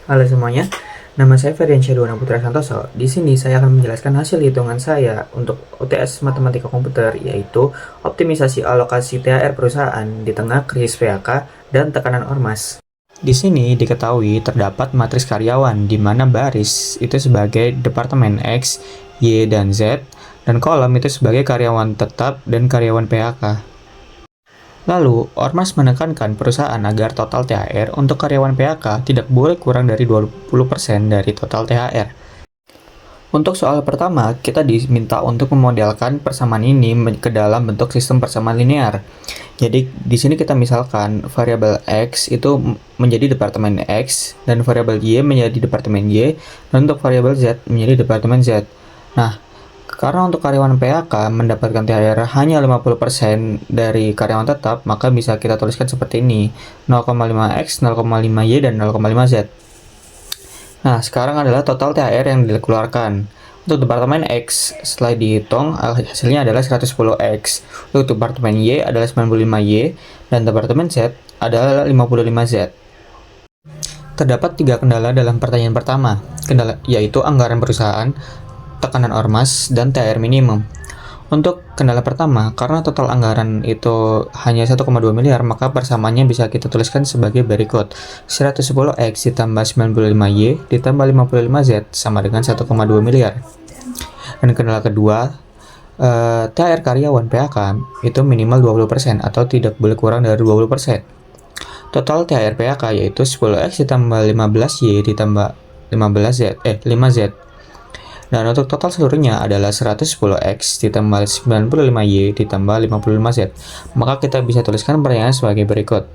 Halo semuanya, nama saya Ferdiansyah Duwana Putra Santoso. Di sini saya akan menjelaskan hasil hitungan saya untuk UTS Matematika Komputer, yaitu optimisasi alokasi THR perusahaan di tengah krisis PHK dan tekanan ormas. Di sini diketahui terdapat matriks karyawan di mana baris itu sebagai departemen X, Y, dan Z, dan kolom itu sebagai karyawan tetap dan karyawan PHK. Lalu, Ormas menekankan perusahaan agar total THR untuk karyawan PHK tidak boleh kurang dari 20% dari total THR. Untuk soal pertama, kita diminta untuk memodelkan persamaan ini ke dalam bentuk sistem persamaan linear. Jadi, di sini kita misalkan variabel X itu menjadi departemen X, dan variabel Y menjadi departemen Y, dan untuk variabel Z menjadi departemen Z. Nah, karena untuk karyawan PHK mendapatkan THR hanya 50% dari karyawan tetap, maka bisa kita tuliskan seperti ini, 0,5X, 0,5Y, dan 0,5Z. Nah, sekarang adalah total THR yang dikeluarkan. Untuk departemen X, setelah dihitung, hasilnya adalah 110X. Untuk departemen Y adalah 95Y, dan departemen Z adalah 55Z. Terdapat 3 kendala dalam pertanyaan pertama, yaitu anggaran perusahaan, tekanan ormas, dan THR minimum. Untuk kendala pertama, karena total anggaran itu hanya 1,2 miliar, maka persamaannya bisa kita tuliskan sebagai berikut. 110X ditambah 95Y ditambah 55Z sama dengan 1,2 miliar. Dan kendala kedua, THR karyawan PHK itu minimal 20% atau tidak boleh kurang dari 20%. Total THR PHK yaitu 10X ditambah 15Y ditambah 5Z. Dan untuk total seluruhnya adalah 110X ditambah 95Y ditambah 55Z. Maka kita bisa tuliskan pertanyaan sebagai berikut.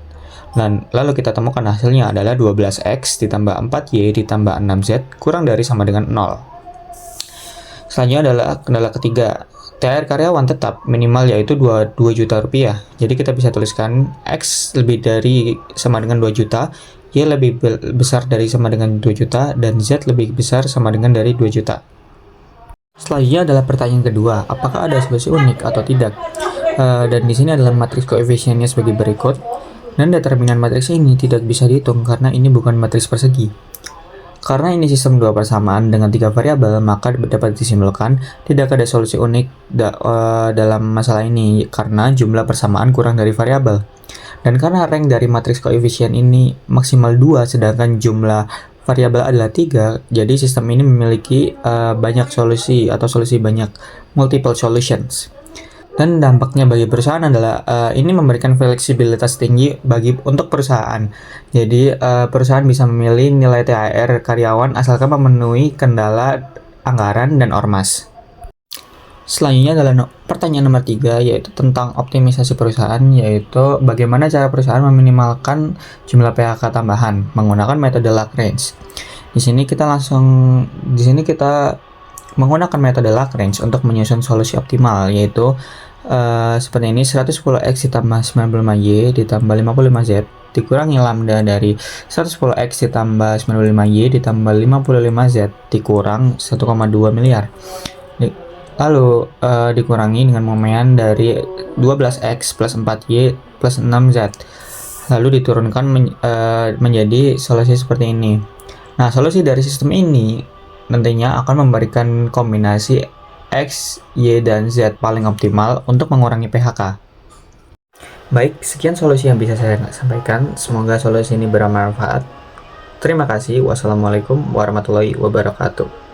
Dan lalu kita temukan hasilnya adalah 12X ditambah 4Y ditambah 6Z kurang dari sama dengan 0. Selanjutnya adalah kendala ketiga. THR karyawan tetap minimal yaitu 2 juta rupiah. Jadi kita bisa tuliskan X lebih dari sama dengan 2 juta, Y lebih besar dari sama dengan 2 juta, dan Z lebih besar sama dengan dari 2 juta. Selanjutnya adalah pertanyaan kedua, apakah ada solusi unik atau tidak? Dan di sini adalah matriks koefisiennya sebagai berikut. Dan determinan matriks ini tidak bisa dihitung karena ini bukan matriks persegi. Karena ini sistem dua persamaan dengan 3 variabel, maka dapat disimpulkan tidak ada solusi unik dalam masalah ini karena jumlah persamaan kurang dari variabel. Dan karena rank dari matriks koefisien ini maksimal 2 sedangkan jumlah variabel adalah 3, jadi sistem ini memiliki banyak solusi atau solusi banyak, multiple solutions. Dan dampaknya bagi perusahaan adalah ini memberikan fleksibilitas tinggi untuk perusahaan. Jadi perusahaan bisa memilih nilai THR karyawan asalkan memenuhi kendala anggaran dan ormas. Selanjutnya adalah pertanyaan nomor 3, yaitu tentang optimisasi perusahaan, yaitu bagaimana cara perusahaan meminimalkan jumlah PHK tambahan menggunakan metode Lagrange. Di sini kita menggunakan metode Lagrange untuk menyusun solusi optimal, yaitu seperti ini, 110X ditambah 95Y ditambah 55Z dikurangi lambda dari 110X ditambah 95Y ditambah 55Z dikurang 1,2 miliar. Lalu dikurangi dengan momean dari 12X plus 4Y plus 6Z. Lalu diturunkan menjadi solusi seperti ini. Nah, solusi dari sistem ini nantinya akan memberikan kombinasi X, Y, dan Z paling optimal untuk mengurangi PHK. Baik, sekian solusi yang bisa saya sampaikan. Semoga solusi ini bermanfaat. Terima kasih. Wassalamualaikum warahmatullahi wabarakatuh.